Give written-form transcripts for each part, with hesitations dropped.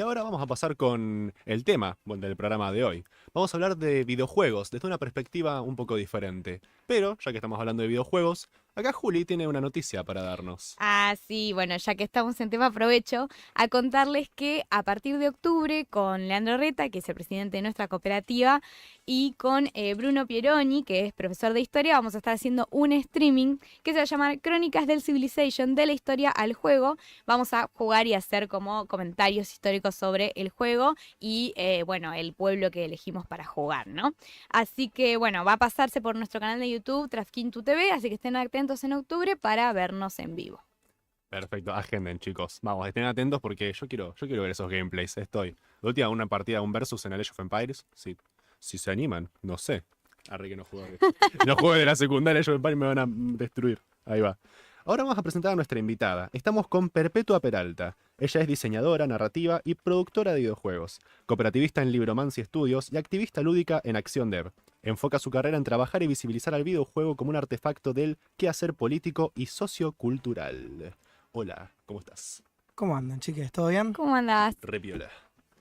Y ahora vamos a pasar con el tema del programa de hoy. Vamos a hablar de videojuegos desde una perspectiva un poco diferente. Pero, ya que estamos hablando de videojuegos, acá Juli tiene una noticia para darnos. Ah, sí, bueno, ya que estamos en tema, aprovecho a contarles que a partir de octubre, con Leandro Reta, que es el presidente de nuestra cooperativa, y con Bruno Pieroni, que es profesor de historia, vamos a estar haciendo un streaming que se va a llamar Crónicas del Civilization, de la historia al juego. Vamos a jugar y hacer como comentarios históricos sobre el juego y, bueno, el pueblo que elegimos para jugar, ¿no? Así que, bueno, va a pasarse por nuestro canal de YouTube, Trafkintu TV, así que estén atentos en octubre para vernos en vivo. Perfecto, agenden, chicos. Vamos, estén atentos porque yo quiero ver esos gameplays. Estoy. La última, una partida, un versus en el Age of Empires. Si se animan, no sé. Arre que no juegue. Los juegos de la secundaria Age of Empires me van a destruir. Ahí va. Ahora vamos a presentar a nuestra invitada. Estamos con Perpetua Peralta. Ella es diseñadora, narrativa y productora de videojuegos, cooperativista en Libromancy Studios y activista lúdica en Acción Dev. Enfoca su carrera en trabajar y visibilizar al videojuego como un artefacto del quehacer político y sociocultural. Hola, ¿cómo estás? ¿Cómo andan, chiques? ¿Todo bien? ¿Cómo andás? Repiola.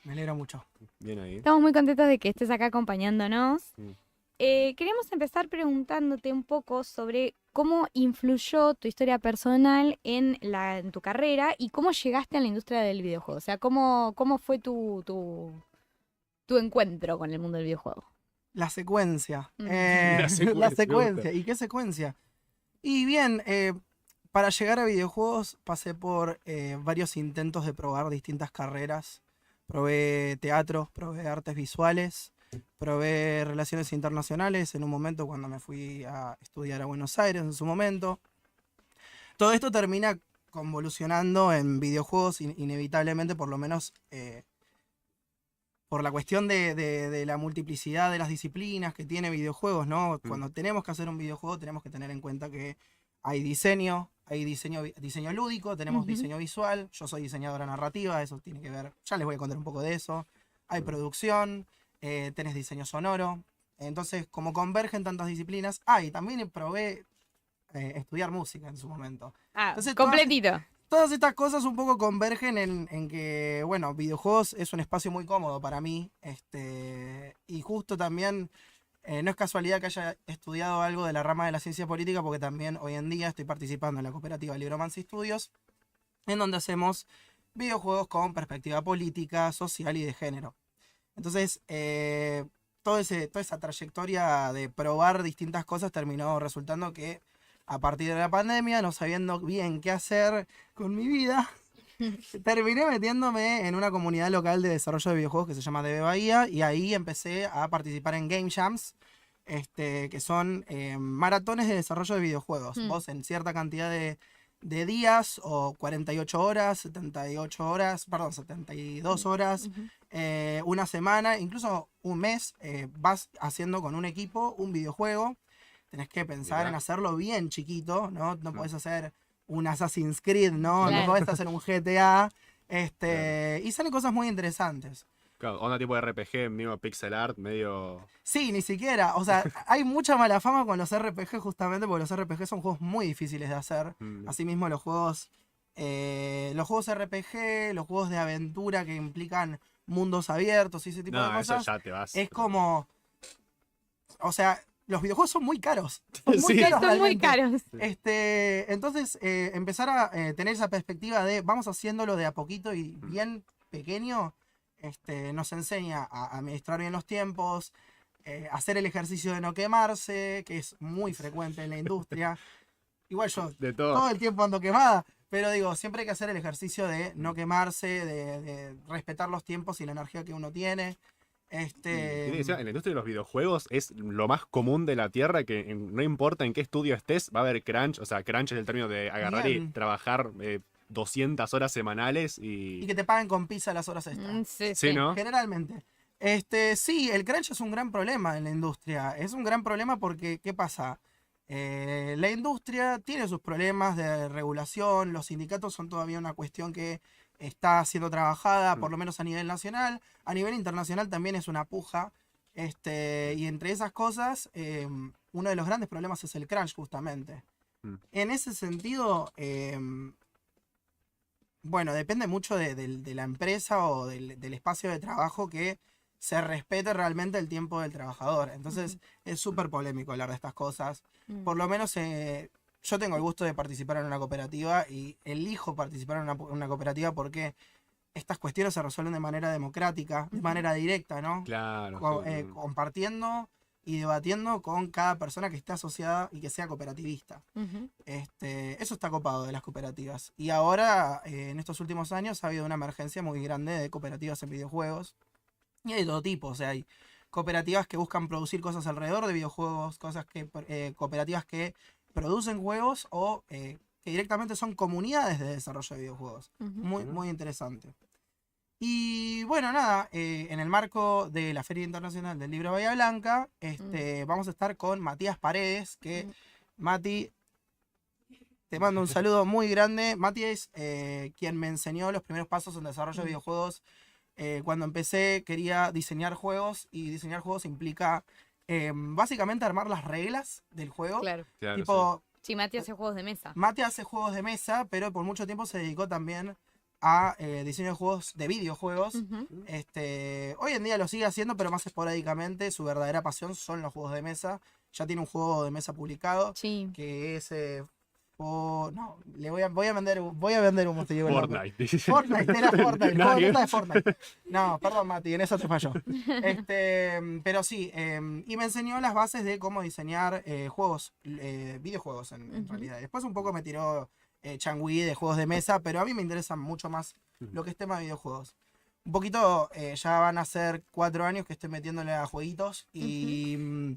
Me alegra mucho. Bien ahí. Estamos muy contentos de que estés acá acompañándonos. Mm. Queríamos empezar preguntándote un poco sobre cómo influyó tu historia personal en tu carrera y cómo llegaste a la industria del videojuego. O sea, cómo fue tu encuentro con el mundo del videojuego. La secuencia. Mm. La secuencia, La me secuencia. gusta. ¿Y qué secuencia? Y bien, para llegar a videojuegos pasé por varios intentos de probar distintas carreras. Probé teatro, probé artes visuales, probé relaciones internacionales en un momento cuando me fui a estudiar a Buenos Aires en su momento. Todo esto termina convolucionando en videojuegos inevitablemente, por lo menos por la cuestión de la multiplicidad de las disciplinas que tiene videojuegos, ¿no? Cuando tenemos que hacer un videojuego tenemos que tener en cuenta que hay diseño lúdico, tenemos Ujú. diseño visual, yo soy diseñadora narrativa, eso tiene que ver, ya les voy a contar un poco de eso. Hay producción, tenés diseño sonoro, entonces como convergen tantas disciplinas, y también probé estudiar música en su momento. Ah, Entonces, completito. todas estas cosas un poco convergen en que, bueno, videojuegos es un espacio muy cómodo para mí. Y justo también, no es casualidad que haya estudiado algo de la rama de la ciencia política, porque también hoy en día estoy participando en la cooperativa Libromancy Studios, en donde hacemos videojuegos con perspectiva política, social y de género. Entonces, toda esa trayectoria de probar distintas cosas terminó resultando que a partir de la pandemia, no sabiendo bien qué hacer con mi vida, terminé metiéndome en una comunidad local de desarrollo de videojuegos que se llama DB Bahía y ahí empecé a participar en Game Jams, que son maratones de desarrollo de videojuegos. Mm. Vos en cierta cantidad de días o 48 horas, 78 horas, perdón, 72 horas, Ujú. una semana, incluso un mes, vas haciendo con un equipo un videojuego. Tenés que pensar Mirá. en hacerlo bien chiquito, ¿no? No Mm. podés hacer un Assassin's Creed, ¿no? No Claro. podés hacer un GTA. Claro. Y salen cosas muy interesantes. Claro, onda tipo de RPG, medio pixel art, medio. Sí, ni siquiera. O sea, hay mucha mala fama con los RPG justamente porque los RPG son juegos muy difíciles de hacer. Mm. Asimismo, los juegos RPG, los juegos de aventura que implican mundos abiertos y ese tipo de No, eso cosas, ya te vas. es como... O sea, los videojuegos son muy caros. Son muy Sí. caros Son muy realmente. caros. Entonces, empezar a tener esa perspectiva de vamos haciéndolo de a poquito y bien pequeño, nos enseña a administrar bien los tiempos, hacer el ejercicio de no quemarse, que es muy frecuente en la industria. Igual yo De todo. todo el tiempo ando quemada, pero digo, siempre hay que hacer el ejercicio de no quemarse, de respetar los tiempos y la energía que uno tiene. Y tiene que ser, en la industria de los videojuegos es lo más común de la Tierra que no importa en qué estudio estés, va a haber crunch. O sea, crunch es el término de agarrar y Bien. trabajar 200 horas semanales Y y... que te paguen con pizza las horas extras. Sí, Sí, sí. ¿no? Generalmente. Sí, el crunch es un gran problema en la industria. Es un gran problema porque, ¿qué pasa? La industria tiene sus problemas de regulación, los sindicatos son todavía una cuestión que está siendo trabajada, por lo menos a nivel nacional. A nivel internacional también es una puja. Y entre esas cosas, uno de los grandes problemas es el crunch, justamente. Mm. En ese sentido, bueno, depende mucho de la empresa o del espacio de trabajo que se respete realmente el tiempo del trabajador. Entonces es súper polémico hablar de estas cosas. Por lo menos yo tengo el gusto de participar en una cooperativa y elijo participar en una cooperativa porque estas cuestiones se resuelven de manera democrática, de manera directa, ¿no? Claro. Sí. Compartiendo y debatiendo con cada persona que esté asociada y que sea cooperativista. Ujú. Eso está copado de las cooperativas. Y ahora, en estos últimos años, ha habido una emergencia muy grande de cooperativas en videojuegos. Y hay de todo tipo, o sea, hay cooperativas que buscan producir cosas alrededor de videojuegos, cooperativas que producen juegos o que directamente son comunidades de desarrollo de videojuegos. Ujú. Muy interesante. Y bueno, nada, en el marco de la Feria Internacional del Libro Bahía Blanca, vamos a estar con Matías Paredes, que Mati, te mando un saludo muy grande. Mati es quien me enseñó los primeros pasos en desarrollo de videojuegos. Cuando empecé quería diseñar juegos y diseñar juegos implica básicamente armar las reglas del juego. Claro. Claro, Tipo, Sí, Mati hace juegos de mesa. Mati hace juegos de mesa, pero por mucho tiempo se dedicó también a diseño de juegos, de videojuegos. Ujú. Hoy en día lo sigue haciendo, pero más esporádicamente. Su verdadera pasión son los juegos de mesa. Ya tiene un juego de mesa publicado Sí. que es no, le voy a vender humo, te digo el nombre. Fortnite. dice. Fortnite, era Fortnite, el Nada juego de que mesa de Fortnite. No, perdón, Mati, en eso te falló. Pero sí, y me enseñó las bases de cómo diseñar juegos, videojuegos en realidad. Después un poco me tiró changüí de juegos de mesa, pero a mí me interesa mucho más lo que es tema de videojuegos. Un poquito, ya van a ser 4 años que estoy metiéndole a jueguitos y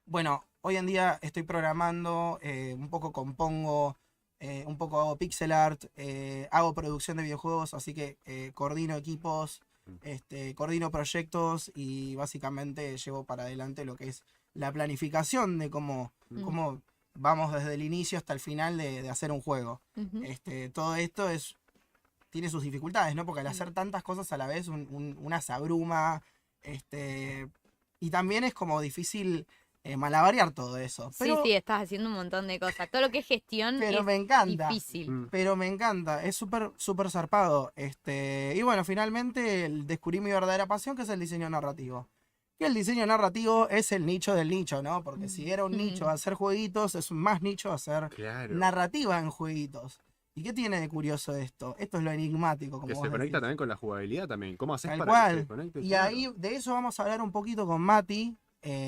bueno, hoy en día estoy programando, un poco compongo, un poco hago pixel art, hago producción de videojuegos, así que coordino equipos, coordino proyectos y básicamente llevo para adelante lo que es la planificación de cómo vamos desde el inicio hasta el final de hacer un juego. Ujú. Todo esto tiene sus dificultades, ¿no? Porque al hacer tantas cosas a la vez, una se abruma, y también es como difícil malabarear todo eso. Pero, Sí, estás haciendo un montón de cosas. Todo lo que es gestión pero es me encanta. difícil. Pero me encanta, es súper zarpado. Y bueno, finalmente descubrí mi verdadera pasión, que es el diseño narrativo. Y el diseño narrativo es el nicho del nicho, ¿no? Porque si era un nicho hacer jueguitos, es un más nicho hacer Claro. narrativa en jueguitos. ¿Y qué tiene de curioso esto? Esto es lo enigmático, como Que vos se conecta decís. también con la jugabilidad también. ¿Cómo haces Tal para que cual. se conecte? Y Claro. ahí, de eso vamos a hablar un poquito con Mati,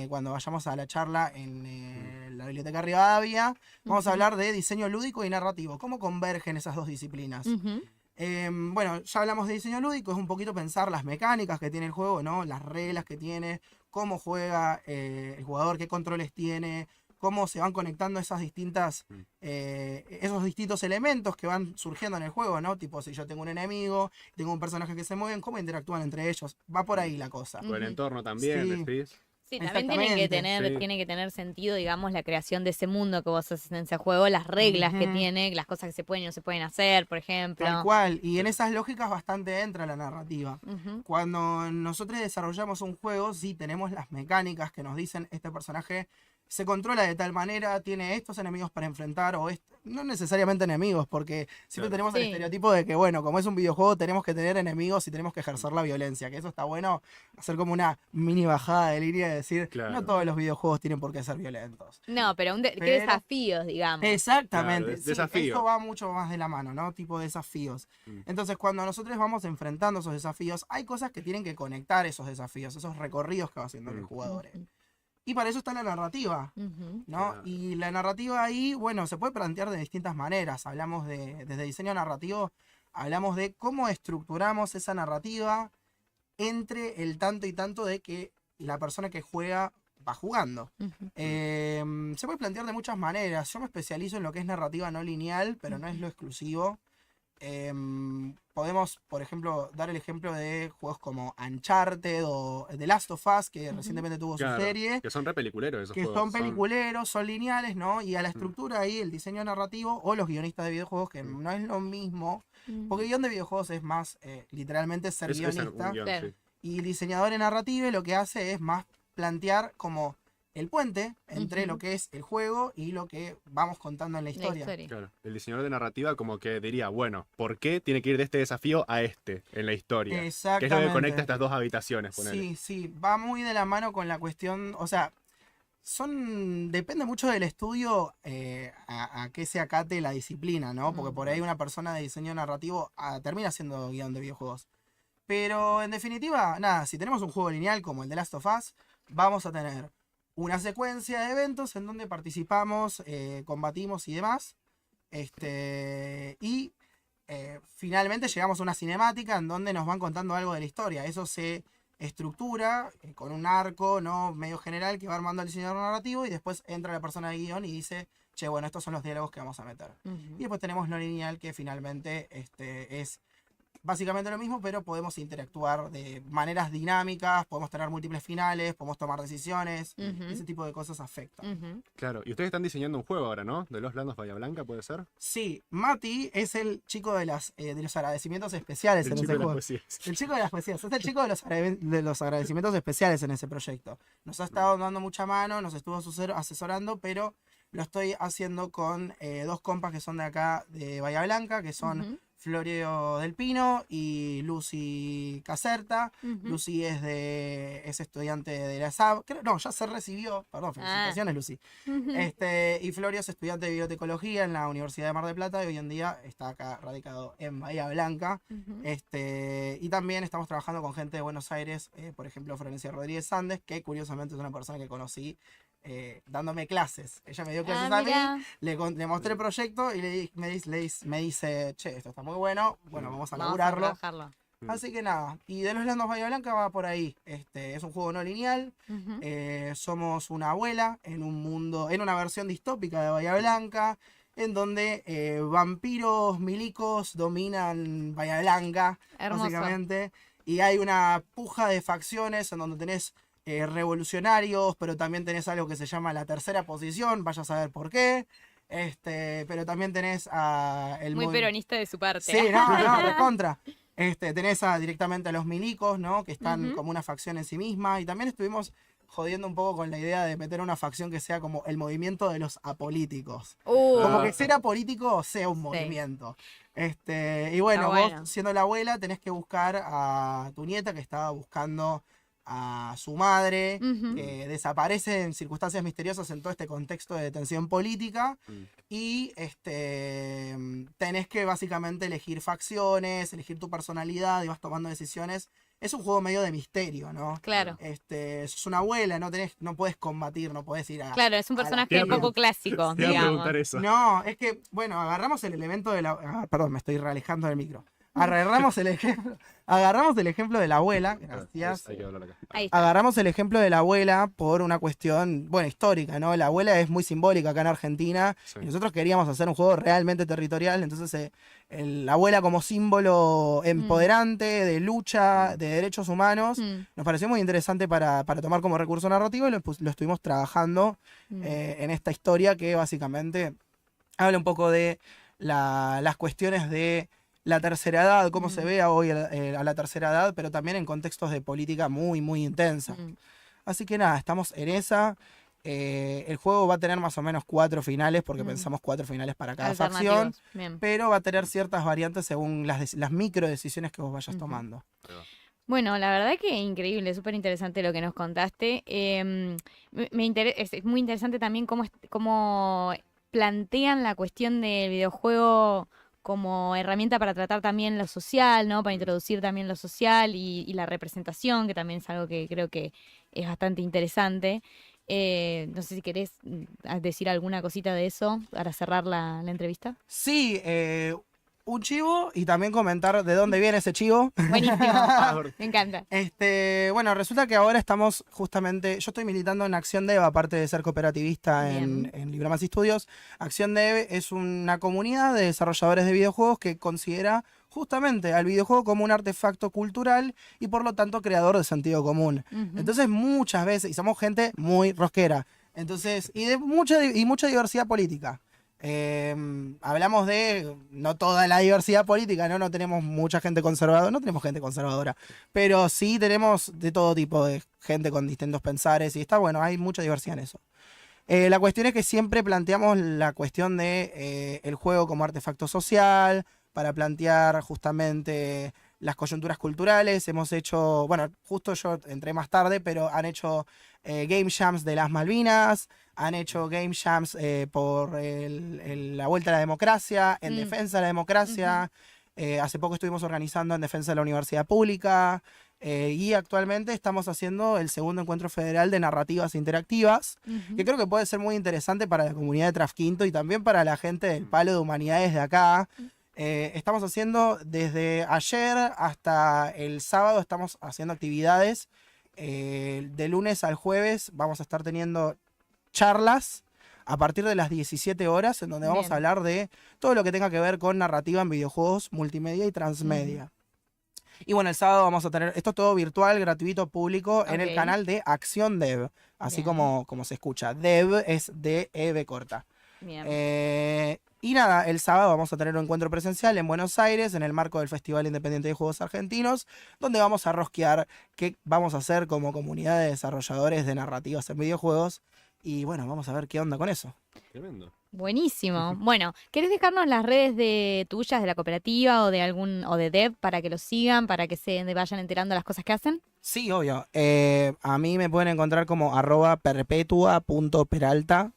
cuando vayamos a la charla en la Biblioteca Rivadavia. Vamos a hablar de diseño lúdico y narrativo. ¿Cómo convergen esas dos disciplinas? Ujú. Bueno, ya hablamos de diseño lúdico, es un poquito pensar las mecánicas que tiene el juego, ¿no? Las reglas que tiene, cómo juega el jugador, qué controles tiene, cómo se van conectando esos distintos elementos que van surgiendo en el juego, ¿no? Tipo, si yo tengo un enemigo, tengo un personaje que se mueven, cómo interactúan entre ellos. Va por ahí la cosa. Con el entorno también, Sí. decís. Sí, también tiene Sí. que tener sentido, digamos, la creación de ese mundo que vos haces en ese juego, las reglas que Ujú. tiene, las cosas que se pueden y no se pueden hacer, por ejemplo. Tal cual, y en esas lógicas bastante entra la narrativa. Ujú. Cuando nosotros desarrollamos un juego, sí tenemos las mecánicas que nos dicen este personaje se controla de tal manera, tiene estos enemigos para enfrentar, no necesariamente enemigos, porque siempre Claro. tenemos el Sí. estereotipo de que, bueno, como es un videojuego, tenemos que tener enemigos y tenemos que ejercer la violencia, que eso está bueno, hacer como una mini bajada de línea y decir, Claro. no todos los videojuegos tienen por qué ser violentos. No, pero qué Pero- desafíos, digamos. Exactamente, Claro, sí, desafío. esto va mucho más de la mano, ¿no? Tipo desafíos. Entonces, cuando nosotros vamos enfrentando esos desafíos, hay cosas que tienen que conectar esos desafíos, esos recorridos que va haciendo los jugadores. Y para eso está la narrativa, Ujú. ¿no? Claro. Y la narrativa ahí, bueno, se puede plantear de distintas maneras. Hablamos desde diseño narrativo, hablamos de cómo estructuramos esa narrativa entre el tanto y tanto de que la persona que juega va jugando. Ujú. Se puede plantear de muchas maneras. Yo me especializo en lo que es narrativa no lineal, pero no es lo exclusivo. Podemos, por ejemplo, dar el ejemplo de juegos como Uncharted o The Last of Us, que recientemente tuvo Claro, su serie, que son re peliculeros esos que juegos. son peliculeros, son lineales, ¿no? Y a la estructura ahí, el diseño narrativo o los guionistas de videojuegos, que no es lo mismo, porque guión de videojuegos es más literalmente ser Es un guionista. guión, Claro. sí. Y el diseñador en narrativa lo que hace es más plantear como el puente entre lo que es el juego y lo que vamos contando en la historia. Claro, el diseñador de narrativa como que diría, bueno, ¿por qué tiene que ir de este desafío a este en la historia? ¿Qué es lo que Exactamente. conecta estas dos habitaciones? Ponele. Sí, sí, va muy de la mano con la cuestión, o sea, depende mucho del estudio a qué se acate la disciplina, ¿no? Porque por ahí una persona de diseño narrativo termina siendo guión de videojuegos. Pero en definitiva, nada, si tenemos un juego lineal como el de Last of Us, vamos a tener una secuencia de eventos en donde participamos, combatimos y demás. Y finalmente llegamos a una cinemática en donde nos van contando algo de la historia. Eso se estructura con un arco, ¿no?, medio general que va armando el diseñador narrativo, y después entra la persona de guión y dice, che, bueno, estos son los diálogos que vamos a meter. Y después tenemos lo lineal, que finalmente es básicamente lo mismo, pero podemos interactuar de maneras dinámicas, podemos tener múltiples finales, podemos tomar decisiones, ese tipo de cosas afectan. Claro, y ustedes están diseñando un juego ahora, ¿no? De Los Landos Bahía Blanca, ¿puede ser? Sí, Mati es el chico de los agradecimientos especiales en ese juego. El chico de las poesías, es el chico de los agradecimientos especiales en ese proyecto. Nos ha estado dando mucha mano, nos estuvo asesorando, pero lo estoy haciendo con dos compas que son de acá, de Bahía Blanca, que son Florio del Pino y Lucy Caserta. Lucy es estudiante de la SAB. Ya se recibió. Perdón, felicitaciones, Lucy. Y Florio es estudiante de biotecología en la Universidad de Mar del Plata y hoy en día está acá radicado en Bahía Blanca. Y también estamos trabajando con gente de Buenos Aires, por ejemplo, Florencia Rodríguez Sandes, que curiosamente es una persona que conocí dándome clases. Ella me dio clases a mí, le mostré el proyecto y me dice, che, esto está muy bueno, vamos a laburarlo. Así que nada, y de Los Landos Bahía Blanca va por ahí. Es un juego no lineal, somos una abuela en un mundo, en una versión distópica de Bahía Blanca, en donde vampiros milicos dominan Bahía Blanca, básicamente, y hay una puja de facciones en donde tenés revolucionarios, pero también tenés algo que se llama la tercera posición, vaya a saber por qué. Pero también tenés a muy peronista de su parte. Sí, no, recontra. Tenés directamente a los milicos, ¿no?, que están como una facción en sí misma. Y también estuvimos jodiendo un poco con la idea de meter una facción que sea como el movimiento de los apolíticos. Como que ser apolítico sea un movimiento. Y bueno, vos siendo la abuela tenés que buscar a tu nieta, que estaba buscando a su madre, que desaparece en circunstancias misteriosas en todo este contexto de tensión política, y tenés que básicamente elegir facciones, elegir tu personalidad, y vas tomando decisiones. Es un juego medio de misterio, ¿no? Claro. Sos una abuela, no podés combatir, no podés ir a... Claro, es un personaje un poco clásico, te iba a digamos. preguntar eso. No, es que, agarramos el elemento de la... perdón, me estoy realejando del micro. Agarramos el ejemplo de la abuela. Gracias. Hay que hablar acá. Ahí está. Agarramos el ejemplo de la abuela por una cuestión, histórica, ¿no? La abuela es muy simbólica acá en Argentina. Sí. Y nosotros queríamos hacer un juego realmente territorial. Entonces, la abuela como símbolo empoderante, de lucha, de derechos humanos, nos pareció muy interesante para tomar como recurso narrativo, y lo estuvimos trabajando en esta historia que básicamente habla un poco de las cuestiones de la tercera edad, cómo se ve hoy a la tercera edad, pero también en contextos de política muy, muy intensa. Así que nada, estamos en esa. El juego va a tener más o menos 4 finales, porque pensamos 4 finales para cada facción, pero va a tener ciertas variantes según las micro decisiones que vos vayas tomando. Bueno, la verdad que increíble, súper interesante lo que nos contaste. Es muy interesante también cómo plantean la cuestión del videojuego como herramienta para tratar también lo social, ¿no? Para introducir también lo social y la representación, que también es algo que creo que es bastante interesante. No sé si querés decir alguna cosita de eso para cerrar la entrevista. Sí, un chivo, y también comentar de dónde viene ese chivo. Buenísimo, me encanta. Resulta que ahora estamos justamente, yo estoy militando en Acción Dev, aparte de ser cooperativista en Libromancy Studios. Acción Dev es una comunidad de desarrolladores de videojuegos que considera justamente al videojuego como un artefacto cultural y por lo tanto creador de sentido común. Entonces muchas veces, y somos gente muy rosquera, entonces, y mucha diversidad política. Hablamos de no toda la diversidad política, ¿no? No tenemos mucha gente conservadora, no tenemos gente conservadora, pero sí tenemos de todo tipo de gente con distintos pensares y está bueno, hay mucha diversidad en eso. La cuestión es que siempre planteamos la cuestión de el juego como artefacto social, para plantear justamente las coyunturas culturales. Hemos hecho, bueno, justo yo entré más tarde, pero han hecho game jams de las Malvinas, han hecho game jams por la vuelta a la democracia, en defensa de la democracia. Hace poco estuvimos organizando en defensa de la universidad pública. Y actualmente estamos haciendo el segundo encuentro federal de narrativas interactivas, que creo que puede ser muy interesante para la comunidad de Trafquinto y también para la gente del Palo de Humanidades de acá. Estamos haciendo desde ayer hasta el sábado, estamos haciendo actividades. De lunes al jueves vamos a estar teniendo charlas a partir de las 17 horas, en donde vamos a hablar de todo lo que tenga que ver con narrativa en videojuegos, multimedia y transmedia. Y bueno, el sábado vamos a tener, esto es todo virtual, gratuito, público, en el canal de Acción Dev, así como se escucha. Dev es D-E-V corta. Y nada, el sábado vamos a tener un encuentro presencial en Buenos Aires, en el marco del Festival Independiente de Juegos Argentinos, donde vamos a rosquear qué vamos a hacer como comunidad de desarrolladores de narrativas en videojuegos. Y bueno, vamos a ver qué onda con eso. Tremendo. Buenísimo. Bueno, ¿querés dejarnos las redes tuyas de la cooperativa o de Dev para que los sigan, para que se vayan enterando de las cosas que hacen? Sí, obvio. A mí me pueden encontrar como @perpetua.peralta.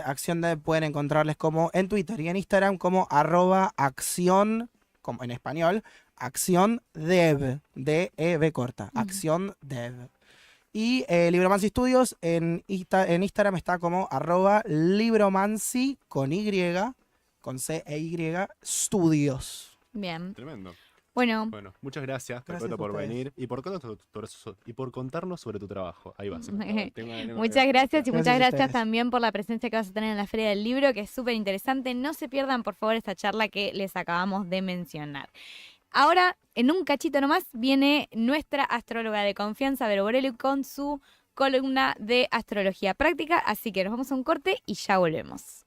Acción Dev pueden encontrarles como en Twitter y en Instagram como @acción, como en español, Acción Dev, D-E-V corta, Acción Dev. Y Libromancy Studios en Instagram está como @libromancy con Y, con C-E-Y, Studios. Bien. Tremendo. Bueno, muchas gracias, Gracias Perpetua, a por ustedes. venir y por contarnos sobre tu trabajo. Ahí va. muchas gracias y muchas Gracias a gracias ustedes. también por la presencia que vas a tener en la Feria del Libro, que es súper interesante. No se pierdan, por favor, esta charla que les acabamos de mencionar. Ahora, en un cachito nomás, viene nuestra astróloga de confianza, Vero Borelli, con su columna de astrología práctica. Así que nos vamos a un corte y ya volvemos.